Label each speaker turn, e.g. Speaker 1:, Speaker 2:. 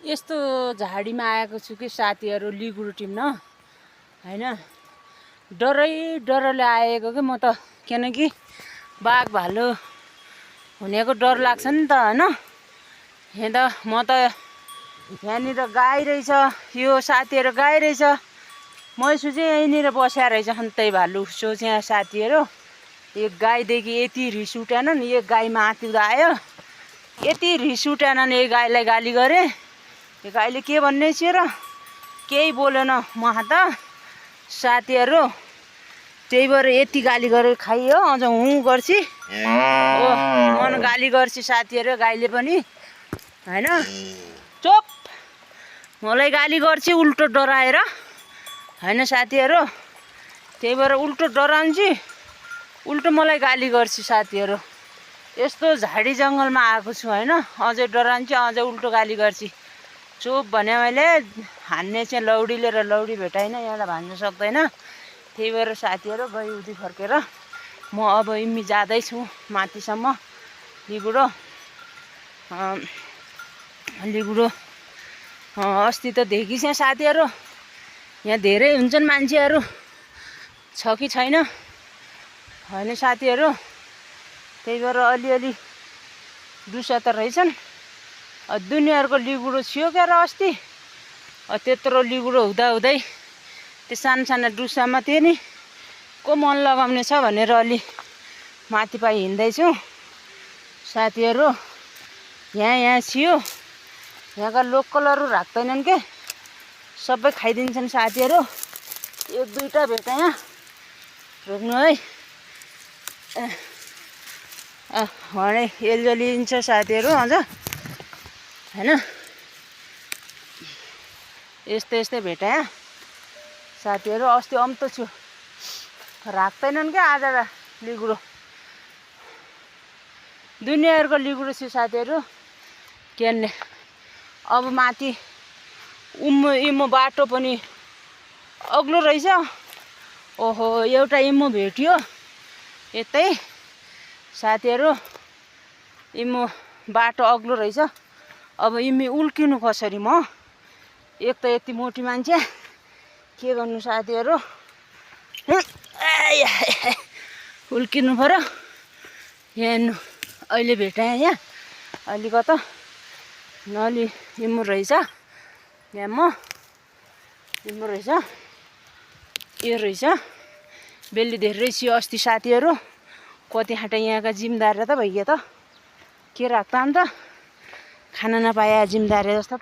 Speaker 1: यस्तो झाडीमा आएको छु कि साथीहरू लिगुरु टिप्न हैन। डरले आएको कि म त, किनकि बाघ भालु हुनेको डर लाग्छ नि त हैन। हेर्दा म त यहाँनिर गाई रहेछ, यो साथीहरू गाई रहेछ, मैसु चाहिँ यहीँनिर बस्या रहेछ खन्तै भालु सोचे साथीहरू। यो गाईदेखि यति रिस उठेन नि, यो गाई माथिउँदा आयो, यति रिस उठेन नि यो गाईलाई गाली गरे। यो गाईले के भन्ने थियो र, केही बोलेन म त साथीहरू। त्यही भएर यति गाली गरेर खाइयो, अझ हुँ गर्छ ओ मन गाली गर्छ साथीहरू गाईले पनि हैन। चुप, मलाई गाली गर्छ उल्टो डराएर हैन साथीहरू। त्यही भएर उल्टो डराउँछ, उल्टो मलाई गाली गर्छ साथीहरू। यस्तो झाडी जङ्गलमा आएको छु हैन, अझै डराउँछ, अझै उल्टो गाली गर्छ। चुप भने मैले हान्ने चाहिँ लौडीले, र लौडी भेटाइन, यहाँलाई भान्न सक्दैन। त्यही भएर साथीहरू गई उधी फर्केर म अब इम्मी जाँदैछु माथिसम्म लिगुडो। अस्ति त देखिस् साथीहरू, यहाँ धेरै हुन्छन् मान्छेहरू, छ कि छैन होइन साथीहरू। त्यही भएर अलिअलि दुसा त रहेछन्। दुनियाँहरूको लिगुडो छियो क्या र अस्ति, त्यत्रो लिगुडो हुँदै त्यो साना डुसामा थियो नि, को मन लगाउने छ भनेर अलि माथि पाइ हिँड्दैछु साथीहरू। यहाँ छियो, यहाँका लोकलहरू राख्दैनन् के, सबै खाइदिन्छन् साथीहरू। एक दुईवटा भेटा यहाँ रोक्नु है भने एल्जलिन्छ साथीहरू अझ हैन। यस्तै भेटाया साथीहरू। अस्ति अम्तो छु, राख्दैनन् क्या आज लिगुडो। दुनियाँहरूको लिगुडो छु साथीहरू। के अब माथि इमो बाटो पनि अग्लो रहेछ। ओहो, एउटा इमो भेट्यो यतै साथीहरू। इमो बाटो अग्लो रहेछ। अब इम्मी उल्किनु कसरी म, एक त यति मोटी मान्छे, के गर्नु साथीहरू। उल्किनु पर्यो। हेर्नु अहिले भेटाएँ यहाँ अलिकता नली इमो रहेछ, यहाँ म इमो रहेछ, यो रहेछ। बेली धेरै छियो अस्ति साथीहरू। कति हाट यहाँका जिमदार त भइगयो त, के राख्दा अन्त खाना नपाए जिमदार जस्तो।